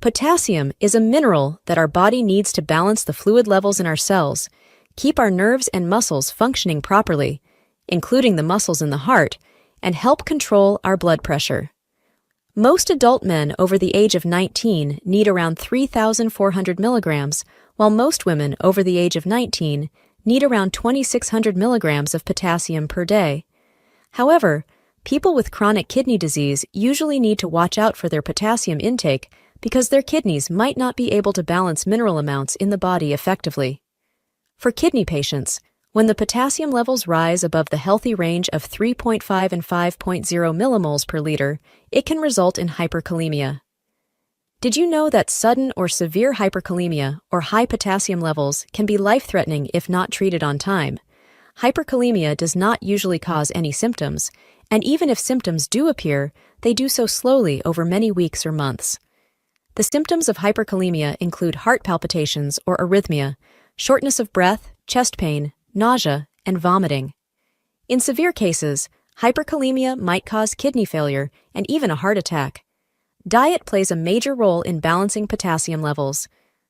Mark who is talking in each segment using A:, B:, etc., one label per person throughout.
A: Potassium is a mineral that our body needs to balance the fluid levels in our cells, keep our nerves and muscles functioning properly, including the muscles in the heart, and help control our blood pressure. Most adult men over the age of 19 need around 3,400 milligrams, while most women over the age of 19 need around 2,600 milligrams of potassium per day. However, people with chronic kidney disease usually need to watch out for their potassium intake because their kidneys might not be able to balance mineral amounts in the body effectively. For kidney patients, when the potassium levels rise above the healthy range of 3.5 and 5.0 millimoles per liter, it can result in hyperkalemia. Did you know that sudden or severe hyperkalemia or high potassium levels can be life-threatening if not treated on time? Hyperkalemia does not usually cause any symptoms, and even if symptoms do appear, they do so slowly over many weeks or months. The symptoms of hyperkalemia include heart palpitations or arrhythmia, shortness of breath, chest pain, nausea, and vomiting. In severe cases, hyperkalemia might cause kidney failure and even a heart attack. Diet plays a major role in balancing potassium levels.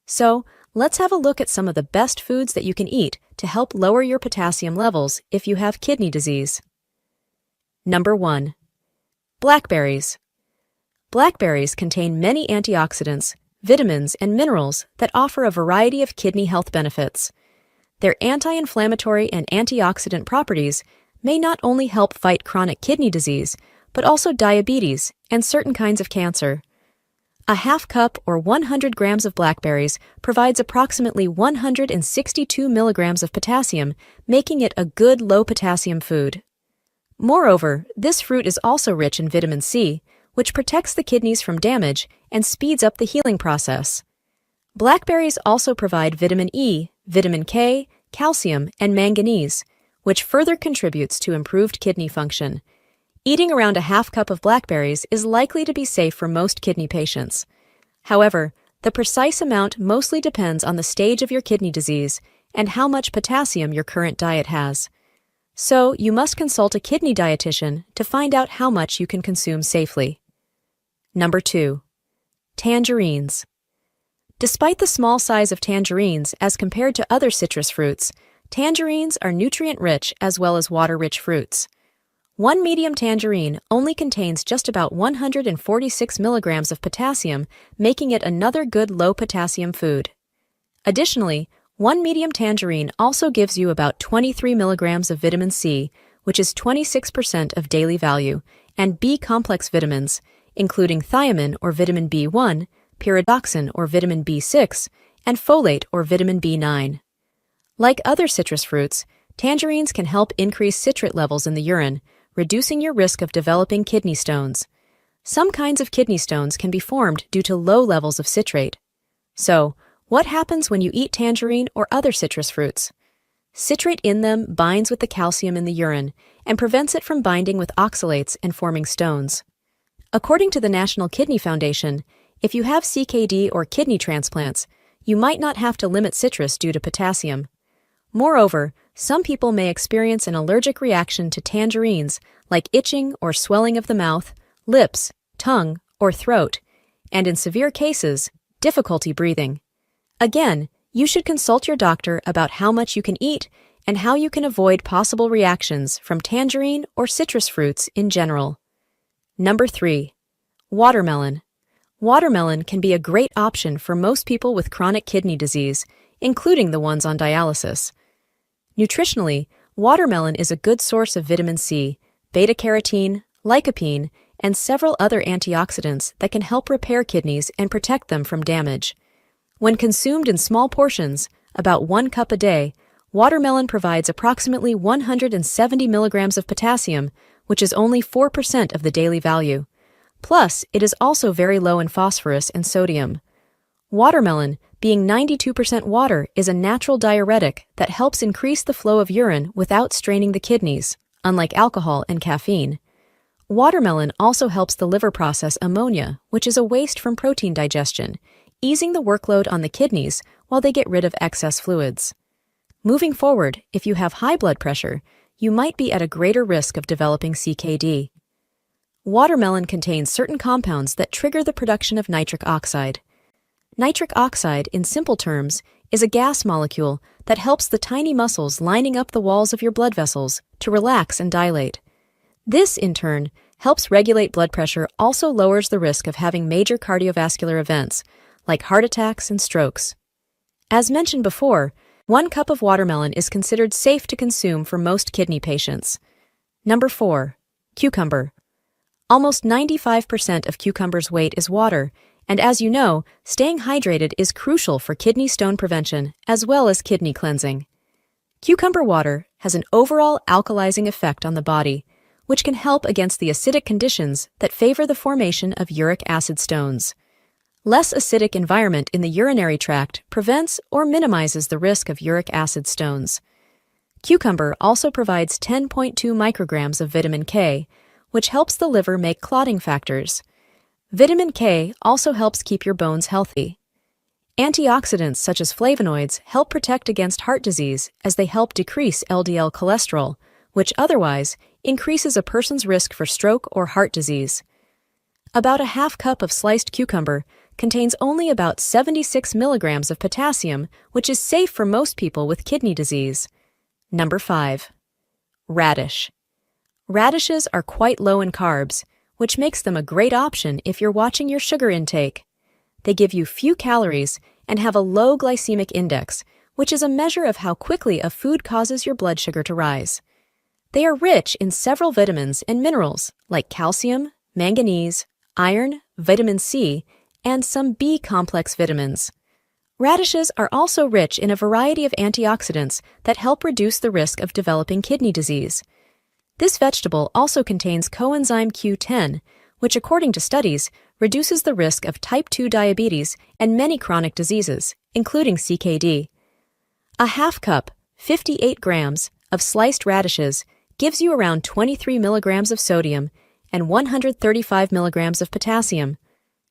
A: So, let's have a look at some of the best foods that you can eat to help lower your potassium levels if you have kidney disease. Number 1. Blackberries. Blackberries contain many antioxidants, vitamins, and minerals that offer a variety of kidney health benefits. Their anti-inflammatory and antioxidant properties may not only help fight chronic kidney disease, but also diabetes and certain kinds of cancer. A half cup or 100 grams of blackberries provides approximately 162 milligrams of potassium, making it a good low-potassium food. Moreover, this fruit is also rich in vitamin C, which protects the kidneys from damage and speeds up the healing process. Blackberries also provide vitamin E, vitamin K, calcium, and manganese, which further contributes to improved kidney function. Eating around a half cup of blackberries is likely to be safe for most kidney patients. However, the precise amount mostly depends on the stage of your kidney disease and how much potassium your current diet has. So, you must consult a kidney dietitian to find out how much you can consume safely. Number 2. Tangerines. Despite the small size of tangerines as compared to other citrus fruits, tangerines are nutrient-rich as well as water-rich fruits. One medium tangerine only contains just about 146 milligrams of potassium, making it another good low-potassium food. Additionally, one medium tangerine also gives you about 23 milligrams of vitamin C, which is 26% of daily value, and B-complex vitamins, including thiamine or vitamin B1, pyridoxine or vitamin B6, and folate or vitamin B9. Like other citrus fruits, tangerines can help increase citrate levels in the urine, reducing your risk of developing kidney stones. Some kinds of kidney stones can be formed due to low levels of citrate. So, what happens when you eat tangerine or other citrus fruits? Citrate in them binds with the calcium in the urine and prevents it from binding with oxalates and forming stones. According to the National Kidney Foundation, if you have CKD or kidney transplants, you might not have to limit citrus due to potassium. Moreover, some people may experience an allergic reaction to tangerines, like itching or swelling of the mouth, lips, tongue, or throat, and in severe cases, difficulty breathing. Again, you should consult your doctor about how much you can eat and how you can avoid possible reactions from tangerine or citrus fruits in general. Number 3. Watermelon. Watermelon can be a great option for most people with chronic kidney disease, including the ones on dialysis. Nutritionally, watermelon is a good source of vitamin C, beta-carotene, lycopene, and several other antioxidants that can help repair kidneys and protect them from damage. When consumed in small portions, about 1 cup a day, watermelon provides approximately 170 milligrams of potassium, which is only 4% of the daily value. Plus, it is also very low in phosphorus and sodium. Watermelon, being 92% water, is a natural diuretic that helps increase the flow of urine without straining the kidneys, unlike alcohol and caffeine. Watermelon also helps the liver process ammonia, which is a waste from protein digestion, easing the workload on the kidneys while they get rid of excess fluids. Moving forward, if you have high blood pressure, you might be at a greater risk of developing CKD. Watermelon contains certain compounds that trigger the production of nitric oxide. Nitric oxide, in simple terms, is a gas molecule that helps the tiny muscles lining up the walls of your blood vessels to relax and dilate. This, in turn, helps regulate blood pressure, also lowers the risk of having major cardiovascular events, like heart attacks and strokes. As mentioned before, 1 cup of watermelon is considered safe to consume for most kidney patients. Number 4. Cucumber. Almost 95% of cucumber's weight is water, and as you know, staying hydrated is crucial for kidney stone prevention as well as kidney cleansing. Cucumber water has an overall alkalizing effect on the body, which can help against the acidic conditions that favor the formation of uric acid stones. Less acidic environment in the urinary tract prevents or minimizes the risk of uric acid stones. Cucumber also provides 10.2 micrograms of vitamin K, which helps the liver make clotting factors. Vitamin K also helps keep your bones healthy. Antioxidants such as flavonoids help protect against heart disease as they help decrease LDL cholesterol, which otherwise increases a person's risk for stroke or heart disease. About a half cup of sliced cucumber contains only about 76 milligrams of potassium, which is safe for most people with kidney disease. Number 5. Radish. Radishes are quite low in carbs, which makes them a great option if you're watching your sugar intake. They give you few calories and have a low glycemic index, which is a measure of how quickly a food causes your blood sugar to rise. They are rich in several vitamins and minerals like calcium, manganese, iron, vitamin C, and some B-complex vitamins. Radishes are also rich in a variety of antioxidants that help reduce the risk of developing kidney disease. This vegetable also contains coenzyme Q10, which according to studies, reduces the risk of type 2 diabetes and many chronic diseases, including CKD. A half cup, 58 grams, of sliced radishes gives you around 23 milligrams of sodium and 135 milligrams of potassium.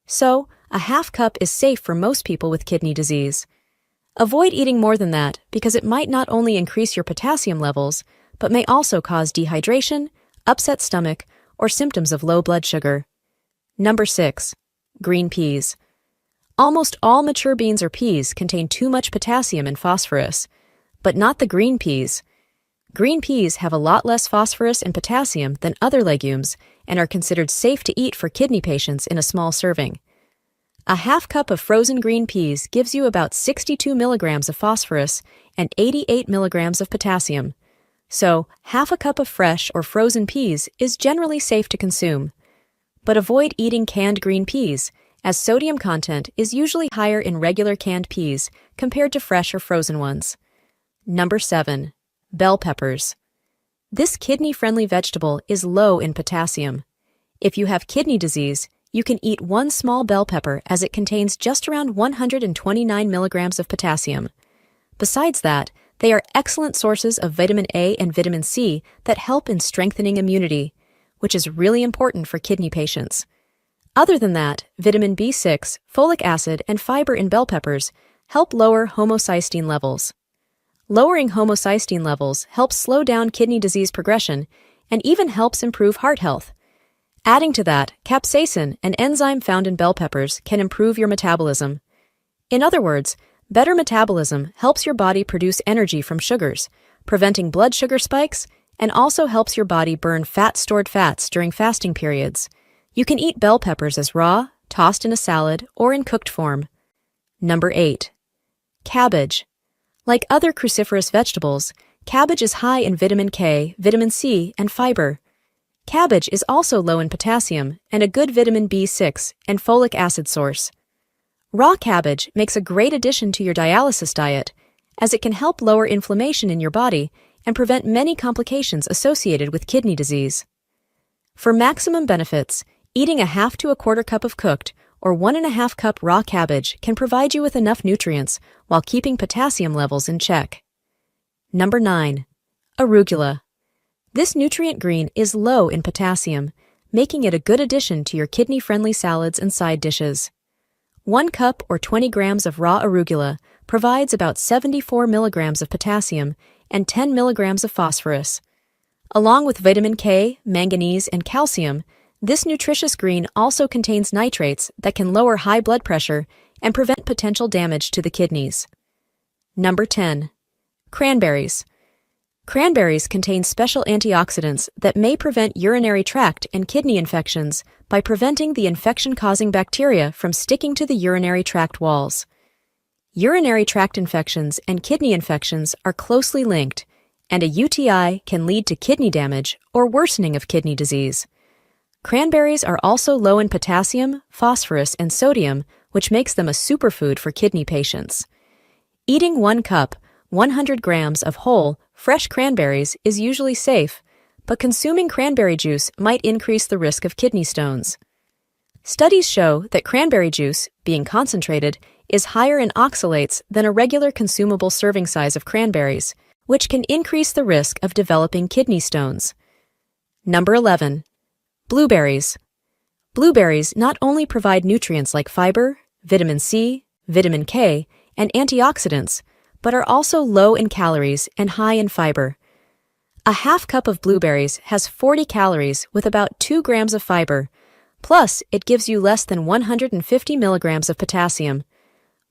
A: So, a half cup is safe for most people with kidney disease. Avoid eating more than that because it might not only increase your potassium levels, but may also cause dehydration, upset stomach, or symptoms of low blood sugar. Number 6. Green peas. Almost all mature beans or peas contain too much potassium and phosphorus, but not the green peas. Green peas have a lot less phosphorus and potassium than other legumes and are considered safe to eat for kidney patients in a small serving. A half cup of frozen green peas gives you about 62 milligrams of phosphorus and 88 milligrams of potassium. So, half a cup of fresh or frozen peas is generally safe to consume. But avoid eating canned green peas, as sodium content is usually higher in regular canned peas compared to fresh or frozen ones. Number 7. Bell peppers. This kidney-friendly vegetable is low in potassium. If you have kidney disease, you can eat 1 small bell pepper as it contains just around 129 milligrams of potassium. Besides that, they are excellent sources of vitamin A and vitamin C that help in strengthening immunity, which is really important for kidney patients. Other than that, vitamin B6, folic acid, and fiber in bell peppers help lower homocysteine levels. Lowering homocysteine levels helps slow down kidney disease progression and even helps improve heart health. Adding to that, capsaicin, an enzyme found in bell peppers, can improve your metabolism. In other words, better metabolism helps your body produce energy from sugars, preventing blood sugar spikes, and also helps your body burn stored fats during fasting periods. You can eat bell peppers as raw, tossed in a salad, or in cooked form. Number 8. Cabbage. Like other cruciferous vegetables, cabbage is high in vitamin K, vitamin C, and fiber. Cabbage is also low in potassium and a good vitamin B6 and folic acid source. Raw cabbage makes a great addition to your dialysis diet, as it can help lower inflammation in your body and prevent many complications associated with kidney disease. For maximum benefits, eating a half to a quarter cup of cooked or 1.5 cup raw cabbage can provide you with enough nutrients while keeping potassium levels in check. Number 9. Arugula. This nutrient green is low in potassium, making it a good addition to your kidney-friendly salads and side dishes. 1 cup or 20 grams of raw arugula provides about 74 milligrams of potassium and 10 milligrams of phosphorus. Along with vitamin K, manganese, and calcium, this nutritious green also contains nitrates that can lower high blood pressure and prevent potential damage to the kidneys. Number 10. Cranberries. Cranberries contain special antioxidants that may prevent urinary tract and kidney infections by preventing the infection-causing bacteria from sticking to the urinary tract walls. Urinary tract infections and kidney infections are closely linked, and a UTI can lead to kidney damage or worsening of kidney disease. Cranberries are also low in potassium, phosphorus, and sodium, which makes them a superfood for kidney patients. Eating 1 cup, 100 grams of whole, fresh cranberries is usually safe, but consuming cranberry juice might increase the risk of kidney stones. Studies show that cranberry juice, being concentrated, is higher in oxalates than a regular consumable serving size of cranberries, which can increase the risk of developing kidney stones. Number 11. Blueberries. Blueberries not only provide nutrients like fiber, vitamin C, vitamin K, and antioxidants, but are also low in calories and high in fiber. A half cup of blueberries has 40 calories with about 2 grams of fiber, plus it gives you less than 150 milligrams of potassium.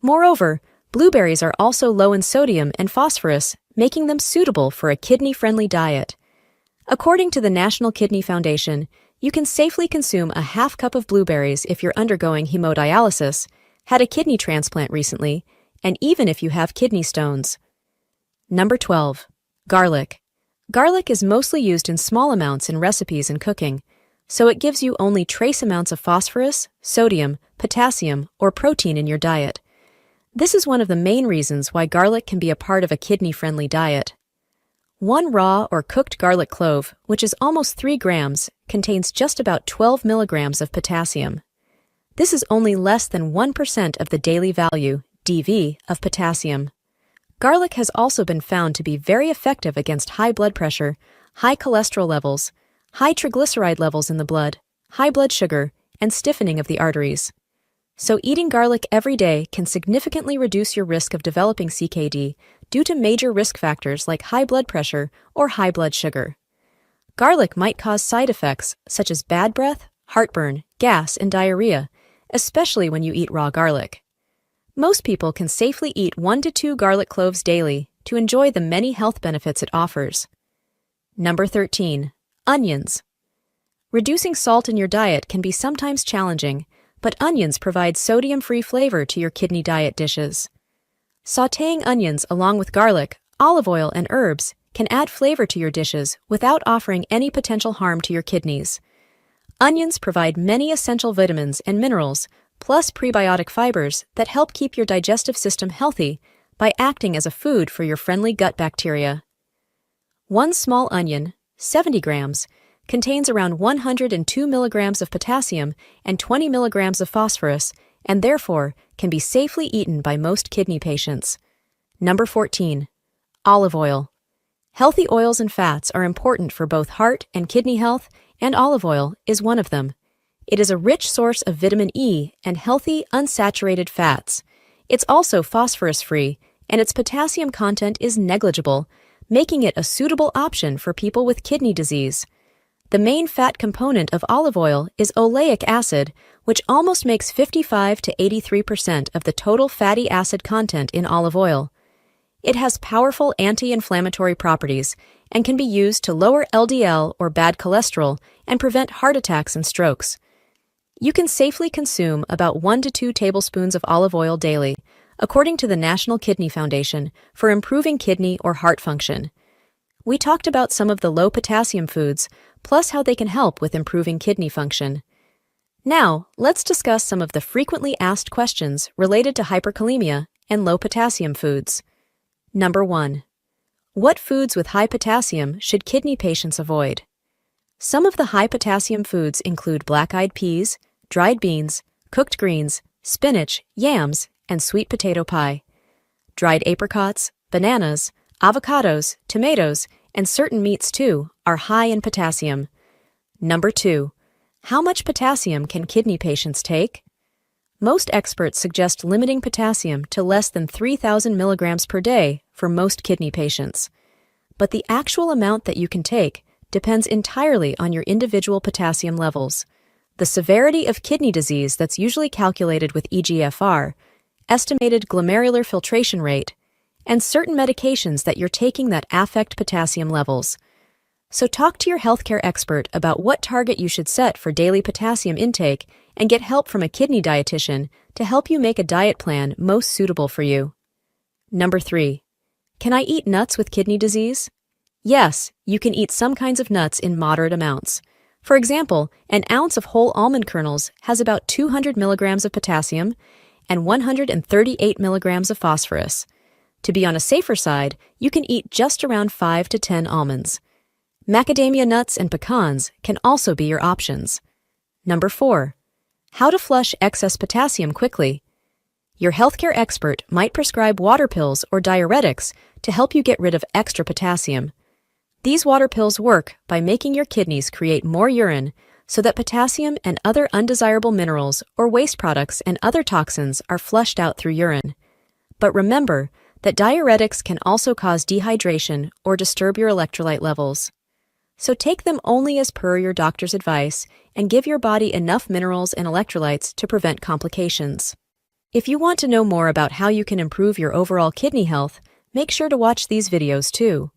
A: Moreover, blueberries are also low in sodium and phosphorus, making them suitable for a kidney-friendly diet. According to the National Kidney Foundation, you can safely consume a half cup of blueberries if you're undergoing hemodialysis, had a kidney transplant recently, and even if you have kidney stones. Number 12. Garlic. Garlic is mostly used in small amounts in recipes and cooking, so it gives you only trace amounts of phosphorus, sodium, potassium, or protein in your diet. This is one of the main reasons why garlic can be a part of a kidney-friendly diet. 1 raw or cooked garlic clove, which is almost 3 grams, contains just about 12 milligrams of potassium. This is only less than 1% of the daily value, DV, of potassium. Garlic has also been found to be very effective against high blood pressure, high cholesterol levels, high triglyceride levels in the blood, high blood sugar, and stiffening of the arteries. So eating garlic every day can significantly reduce your risk of developing CKD due to major risk factors like high blood pressure or high blood sugar. Garlic might cause side effects such as bad breath, heartburn, gas, and diarrhea, especially when you eat raw garlic. Most people can safely eat 1 to 2 garlic cloves daily to enjoy the many health benefits it offers. Number 13. Onions. Reducing salt in your diet can be sometimes challenging, but onions provide sodium-free flavor to your kidney diet dishes. Sautéing onions along with garlic, olive oil, and herbs can add flavor to your dishes without offering any potential harm to your kidneys. Onions provide many essential vitamins and minerals, plus prebiotic fibers that help keep your digestive system healthy by acting as a food for your friendly gut bacteria. 1 small onion, 70 grams, contains around 102 milligrams of potassium and 20 milligrams of phosphorus, and therefore can be safely eaten by most kidney patients. Number 14. Olive oil. Healthy oils and fats are important for both heart and kidney health, and olive oil is one of them. It is a rich source of vitamin E and healthy, unsaturated fats. It's also phosphorus-free, and its potassium content is negligible, making it a suitable option for people with kidney disease. The main fat component of olive oil is oleic acid, which almost makes 55 to 83% of the total fatty acid content in olive oil. It has powerful anti-inflammatory properties and can be used to lower LDL or bad cholesterol and prevent heart attacks and strokes. You can safely consume about 1 to 2 tablespoons of olive oil daily, according to the National Kidney Foundation, for improving kidney or heart function. We talked about some of the low potassium foods, plus how they can help with improving kidney function. Now, let's discuss some of the frequently asked questions related to hyperkalemia and low potassium foods. Number 1. What foods with high potassium should kidney patients avoid? Some of the high potassium foods include black-eyed peas, dried beans, cooked greens, spinach, yams, and sweet potato pie. Dried apricots, bananas, avocados, tomatoes, and certain meats too are high in potassium. Number 2. How much potassium can kidney patients take? Most experts suggest limiting potassium to less than 3,000 milligrams per day for most kidney patients. But the actual amount that you can take depends entirely on your individual potassium levels. The severity of kidney disease that's usually calculated with eGFR, estimated glomerular filtration rate, and certain medications that you're taking that affect potassium levels. So talk to your healthcare expert about what target you should set for daily potassium intake and get help from a kidney dietitian to help you make a diet plan most suitable for you. Number 3. Can I eat nuts with kidney disease? Yes, you can eat some kinds of nuts in moderate amounts. For example, an ounce of whole almond kernels has about 200 milligrams of potassium and 138 milligrams of phosphorus. To be on a safer side, you can eat just around 5 to 10 almonds. Macadamia nuts and pecans can also be your options. Number 4. How to flush excess potassium quickly. Your healthcare expert might prescribe water pills or diuretics to help you get rid of extra potassium. These water pills work by making your kidneys create more urine so that potassium and other undesirable minerals or waste products and other toxins are flushed out through urine. But remember that diuretics can also cause dehydration or disturb your electrolyte levels. So take them only as per your doctor's advice and give your body enough minerals and electrolytes to prevent complications. If you want to know more about how you can improve your overall kidney health, make sure to watch these videos too.